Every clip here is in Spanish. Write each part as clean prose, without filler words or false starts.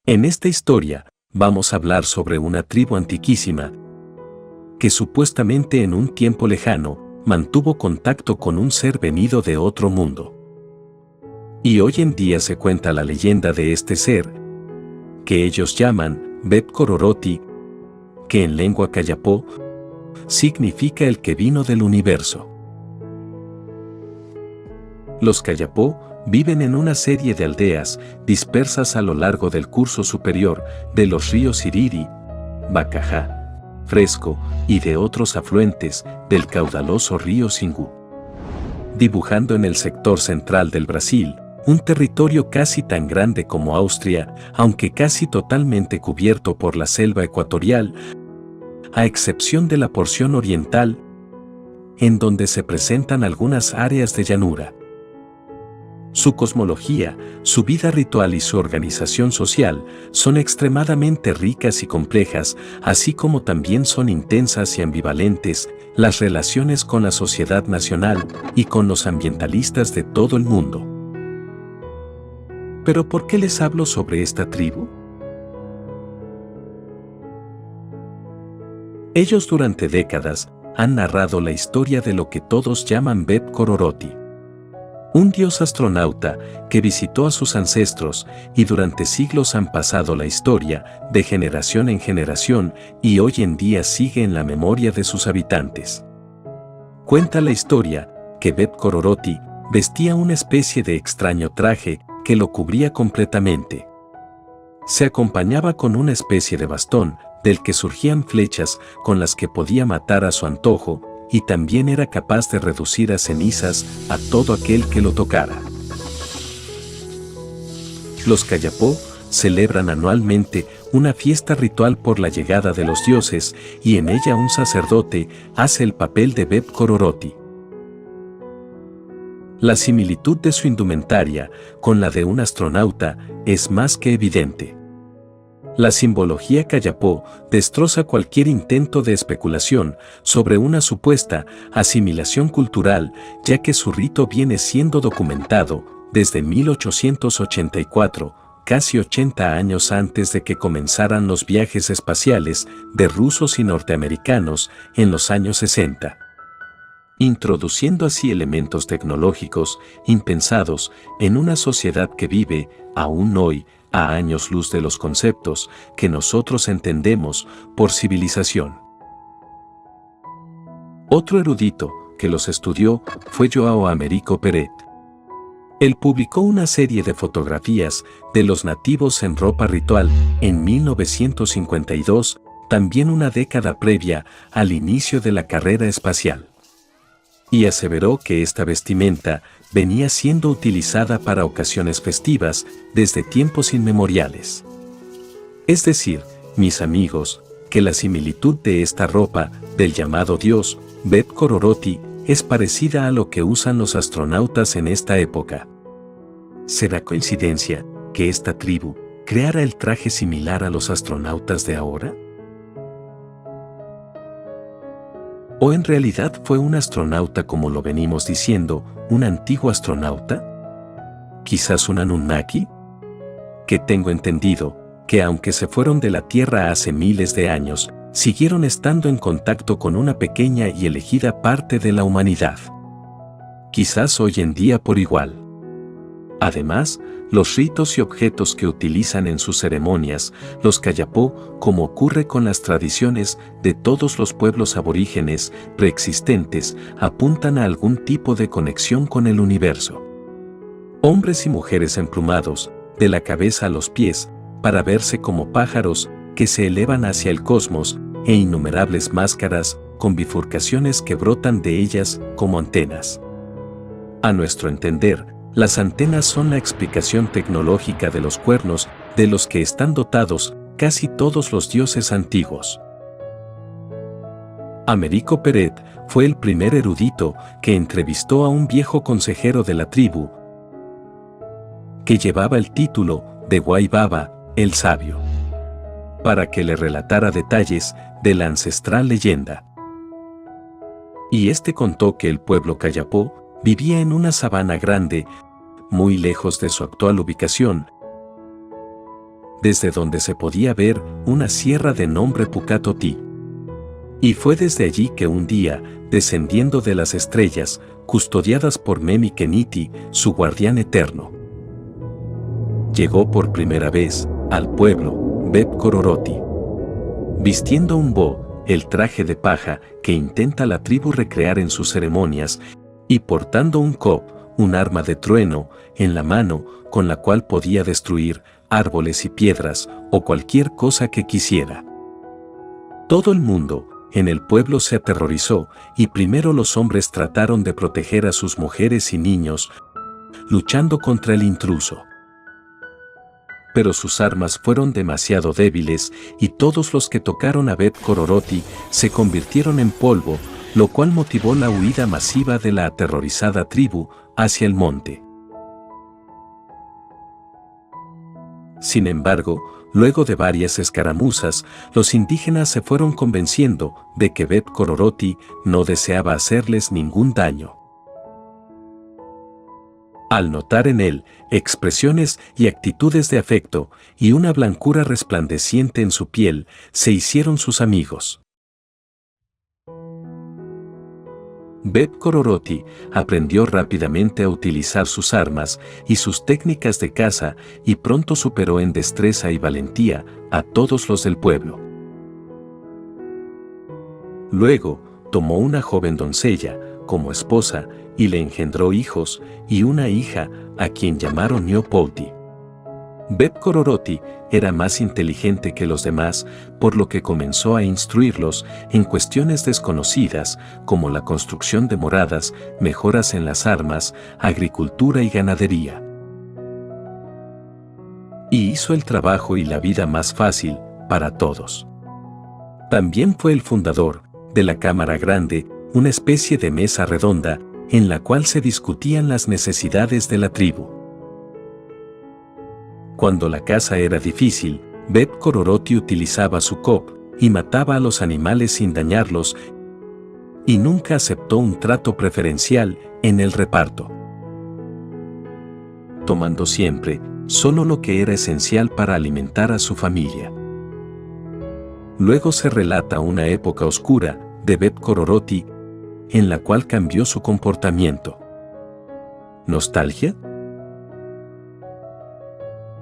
En esta historia, vamos a hablar sobre una tribu antiquísima que supuestamente en un tiempo lejano mantuvo contacto con un ser venido de otro mundo. Y hoy en día se cuenta la leyenda de este ser, que ellos llaman Beb-Kororoti, que en lengua kayapó significa el que vino del universo. Los kayapó viven en una serie de aldeas dispersas a lo largo del curso superior de los ríos Iriri, Bacajá, Fresco y de otros afluentes del caudaloso río Xingu. Dibujando en el sector central del Brasil, un territorio casi tan grande como Austria, aunque casi totalmente cubierto por la selva ecuatorial, a excepción de la porción oriental, en donde se presentan algunas áreas de llanura. Su cosmología, su vida ritual y su organización social son extremadamente ricas y complejas, así como también son intensas y ambivalentes las relaciones con la sociedad nacional y con los ambientalistas de todo el mundo. ¿Pero por qué les hablo sobre esta tribu? Ellos durante décadas han narrado la historia de lo que todos llaman Beb-Kororoti, un dios astronauta que visitó a sus ancestros y durante siglos han pasado la historia de generación en generación y hoy en día sigue en la memoria de sus habitantes. Cuenta la historia que Beb-Kororoti vestía una especie de extraño traje que lo cubría completamente. Se acompañaba con una especie de bastón del que surgían flechas con las que podía matar a su antojo, y también era capaz de reducir a cenizas a todo aquel que lo tocara. Los kayapó celebran anualmente una fiesta ritual por la llegada de los dioses y en ella un sacerdote hace el papel de Beb-Kororoti. La similitud de su indumentaria con la de un astronauta es más que evidente. La simbología kayapó destroza cualquier intento de especulación sobre una supuesta asimilación cultural, ya que su rito viene siendo documentado desde 1884, casi 80 años antes de que comenzaran los viajes espaciales de rusos y norteamericanos en los años 60. Introduciendo así elementos tecnológicos impensados en una sociedad que vive, aún hoy, a años luz de los conceptos que nosotros entendemos por civilización. Otro erudito que los estudió fue João Américo Peret. Él publicó una serie de fotografías de los nativos en ropa ritual en 1952, también una década previa al inicio de la carrera espacial. Y aseveró que esta vestimenta venía siendo utilizada para ocasiones festivas desde tiempos inmemoriales. Es decir, mis amigos, que la similitud de esta ropa del llamado dios Beb-Kororoti es parecida a lo que usan los astronautas en esta época. ¿Será coincidencia que esta tribu creara el traje similar a los astronautas de ahora? ¿O en realidad fue un astronauta como lo venimos diciendo, un antiguo astronauta? ¿Quizás un Anunnaki? Que tengo entendido que aunque se fueron de la Tierra hace miles de años, siguieron estando en contacto con una pequeña y elegida parte de la humanidad. Quizás hoy en día por igual. Además, los ritos y objetos que utilizan en sus ceremonias, los kayapó, como ocurre con las tradiciones de todos los pueblos aborígenes preexistentes, apuntan a algún tipo de conexión con el universo. Hombres y mujeres emplumados, de la cabeza a los pies, para verse como pájaros que se elevan hacia el cosmos, e innumerables máscaras con bifurcaciones que brotan de ellas como antenas. A nuestro entender, las antenas son la explicación tecnológica de los cuernos de los que están dotados casi todos los dioses antiguos. Américo Peret fue el primer erudito que entrevistó a un viejo consejero de la tribu, que llevaba el título de Huay Baba, el sabio, para que le relatara detalles de la ancestral leyenda. Y este contó que el pueblo kayapó vivía en una sabana grande, muy lejos de su actual ubicación, desde donde se podía ver una sierra de nombre Pukatoti. Y fue desde allí que un día, descendiendo de las estrellas, custodiadas por Memi Keniti, su guardián eterno, llegó por primera vez al pueblo Beb Kororoti. Vistiendo un bo, el traje de paja que intenta la tribu recrear en sus ceremonias, y portando un kop, un arma de trueno, en la mano, con la cual podía destruir árboles y piedras o cualquier cosa que quisiera. Todo el mundo en el pueblo se aterrorizó, y primero los hombres trataron de proteger a sus mujeres y niños, luchando contra el intruso. Pero sus armas fueron demasiado débiles, y todos los que tocaron a Beb Kororoti se convirtieron en polvo, lo cual motivó la huida masiva de la aterrorizada tribu hacia el monte. Sin embargo, luego de varias escaramuzas, los indígenas se fueron convenciendo de que Beb Kororoti no deseaba hacerles ningún daño. Al notar en él expresiones y actitudes de afecto y una blancura resplandeciente en su piel, se hicieron sus amigos. Beb Kororoti aprendió rápidamente a utilizar sus armas y sus técnicas de caza, y pronto superó en destreza y valentía a todos los del pueblo. Luego, tomó una joven doncella como esposa y le engendró hijos y una hija a quien llamaron Neopouti. Beb Kororoti era más inteligente que los demás, por lo que comenzó a instruirlos en cuestiones desconocidas como la construcción de moradas, mejoras en las armas, agricultura y ganadería. Y hizo el trabajo y la vida más fácil para todos. También fue el fundador de la Cámara Grande, una especie de mesa redonda en la cual se discutían las necesidades de la tribu. Cuando la caza era difícil, Beb Kororoti utilizaba su kop y mataba a los animales sin dañarlos, y nunca aceptó un trato preferencial en el reparto, tomando siempre solo lo que era esencial para alimentar a su familia. Luego se relata una época oscura de Beb Kororoti, en la cual cambió su comportamiento. ¿Nostalgia?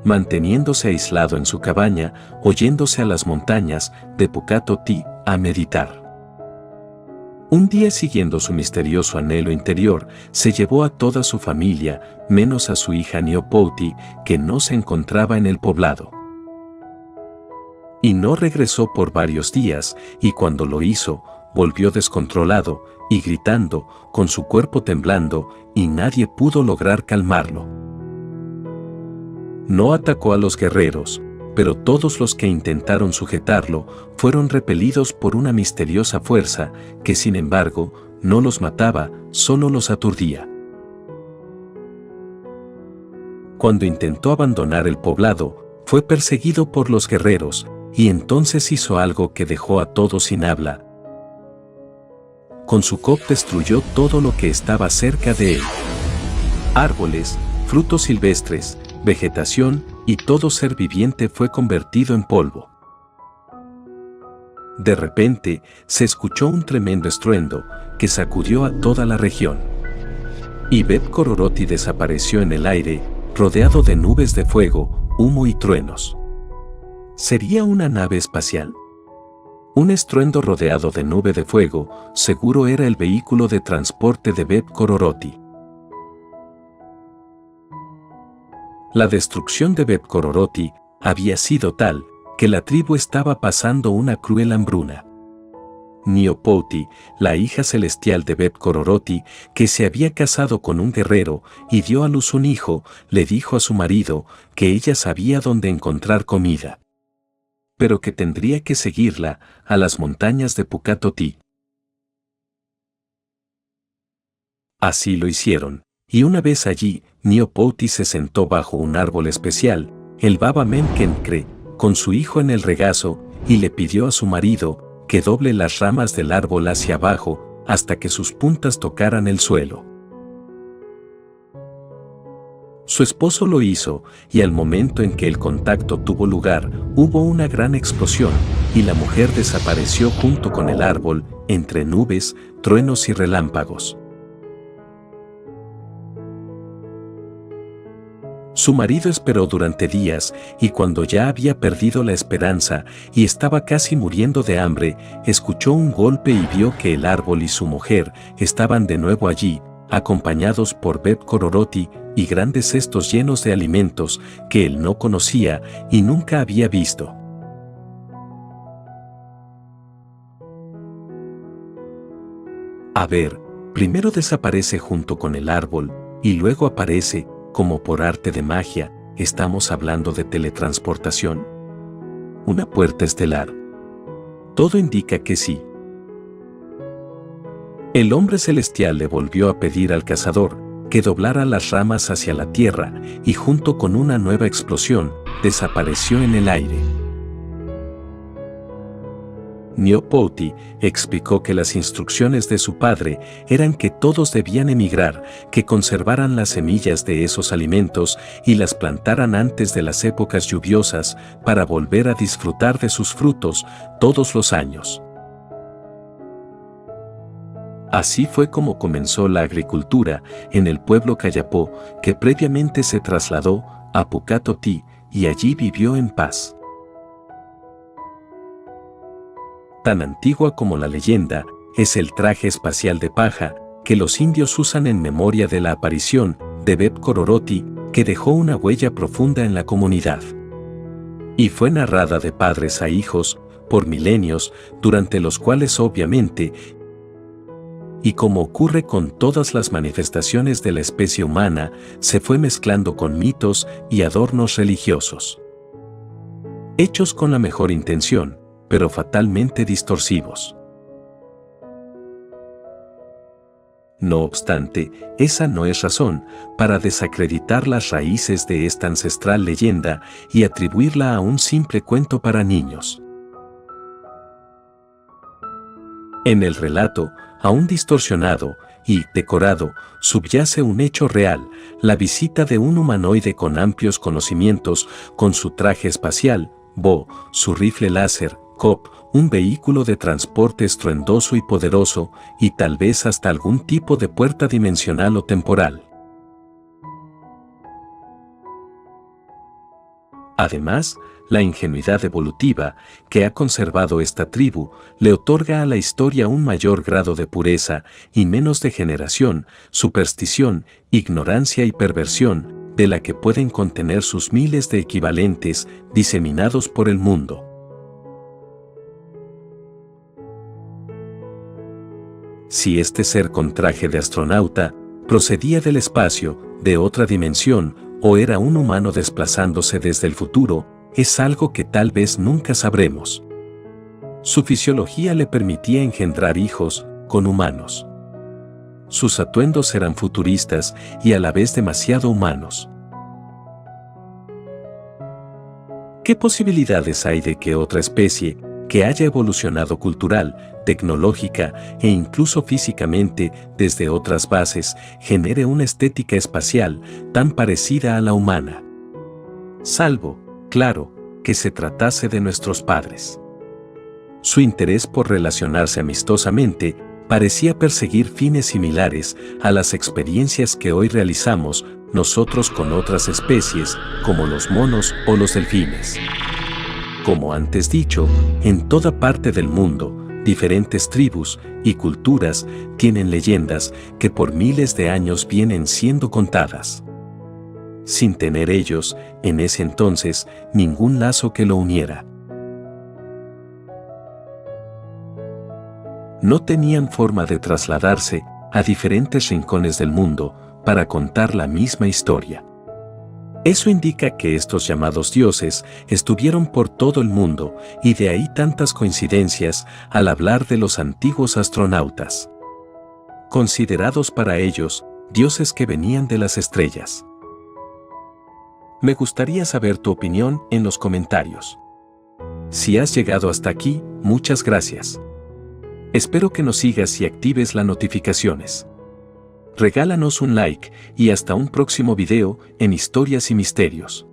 Manteniéndose aislado en su cabaña, oyéndose a las montañas de Pukatoti a meditar. Un día, siguiendo su misterioso anhelo interior, se llevó a toda su familia, menos a su hija Neopouti, que no se encontraba en el poblado. Y no regresó por varios días, y cuando lo hizo, volvió descontrolado y gritando, con su cuerpo temblando, y nadie pudo lograr calmarlo. No atacó a los guerreros, pero todos los que intentaron sujetarlo fueron repelidos por una misteriosa fuerza que, sin embargo, no los mataba, solo los aturdía. Cuando intentó abandonar el poblado, fue perseguido por los guerreros, y entonces hizo algo que dejó a todos sin habla. Con su kop destruyó todo lo que estaba cerca de él. Árboles, frutos silvestres, vegetación y todo ser viviente fue convertido en polvo. De repente, se escuchó un tremendo estruendo que sacudió a toda la región. Y Beb Kororoti desapareció en el aire, rodeado de nubes de fuego, humo y truenos. ¿Sería una nave espacial? Un estruendo rodeado de nube de fuego, seguro era el vehículo de transporte de Beb Kororoti. La destrucción de Beb Kororoti había sido tal que la tribu estaba pasando una cruel hambruna. Neopouti, la hija celestial de Beb Kororoti, que se había casado con un guerrero y dio a luz un hijo, le dijo a su marido que ella sabía dónde encontrar comida, pero que tendría que seguirla a las montañas de Pukatoti. Así lo hicieron, y una vez allí, Neopouti se sentó bajo un árbol especial, el Baba Menkenkre, con su hijo en el regazo, y le pidió a su marido que doble las ramas del árbol hacia abajo hasta que sus puntas tocaran el suelo. Su esposo lo hizo, y al momento en que el contacto tuvo lugar, hubo una gran explosión, y la mujer desapareció junto con el árbol, entre nubes, truenos y relámpagos. Su marido esperó durante días, y cuando ya había perdido la esperanza y estaba casi muriendo de hambre, escuchó un golpe y vio que el árbol y su mujer estaban de nuevo allí, acompañados por Beb Kororoti y grandes cestos llenos de alimentos que él no conocía y nunca había visto. A ver, primero desaparece junto con el árbol y luego aparece, como por arte de magia. ¿Estamos hablando de teletransportación? ¿Una puerta estelar? Todo indica que sí. El hombre celestial le volvió a pedir al cazador que doblara las ramas hacia la tierra y junto con una nueva explosión, desapareció en el aire. Nyopouti explicó que las instrucciones de su padre eran que todos debían emigrar, que conservaran las semillas de esos alimentos y las plantaran antes de las épocas lluviosas para volver a disfrutar de sus frutos todos los años. Así fue como comenzó la agricultura en el pueblo Kayapó, que previamente se trasladó a Pukatoti y allí vivió en paz. Tan antigua como la leyenda es el traje espacial de paja que los indios usan en memoria de la aparición de Beb Kororoti, que dejó una huella profunda en la comunidad. Y fue narrada de padres a hijos por milenios, durante los cuales obviamente, y como ocurre con todas las manifestaciones de la especie humana, se fue mezclando con mitos y adornos religiosos. Hechos con la mejor intención, pero fatalmente distorsivos. No obstante, esa no es razón para desacreditar las raíces de esta ancestral leyenda y atribuirla a un simple cuento para niños. En el relato, aún distorsionado y decorado, subyace un hecho real, la visita de un humanoide con amplios conocimientos, con su traje espacial, Bo, su rifle láser, Cop, un vehículo de transporte estruendoso y poderoso, y tal vez hasta algún tipo de puerta dimensional o temporal. Además, la ingenuidad evolutiva que ha conservado esta tribu le otorga a la historia un mayor grado de pureza y menos degeneración, superstición, ignorancia y perversión, de la que pueden contener sus miles de equivalentes diseminados por el mundo. Si este ser con traje de astronauta procedía del espacio, de otra dimensión, o era un humano desplazándose desde el futuro, es algo que tal vez nunca sabremos. Su fisiología le permitía engendrar hijos con humanos. Sus atuendos eran futuristas y a la vez demasiado humanos. ¿Qué posibilidades hay de que otra especie, que haya evolucionado cultural, tecnológica e incluso físicamente desde otras bases, genere una estética espacial tan parecida a la humana? Salvo, claro, que se tratase de nuestros padres. Su interés por relacionarse amistosamente parecía perseguir fines similares a las experiencias que hoy realizamos nosotros con otras especies, como los monos o los delfines. Como antes dicho, en toda parte del mundo, diferentes tribus y culturas tienen leyendas que por miles de años vienen siendo contadas, sin tener ellos, en ese entonces, ningún lazo que lo uniera. No tenían forma de trasladarse a diferentes rincones del mundo para contar la misma historia. Eso indica que estos llamados dioses estuvieron por todo el mundo, y de ahí tantas coincidencias al hablar de los antiguos astronautas, considerados para ellos dioses que venían de las estrellas. Me gustaría saber tu opinión en los comentarios. Si has llegado hasta aquí, muchas gracias. Espero que nos sigas y actives las notificaciones. Regálanos un like y hasta un próximo video en Historias y Misterios.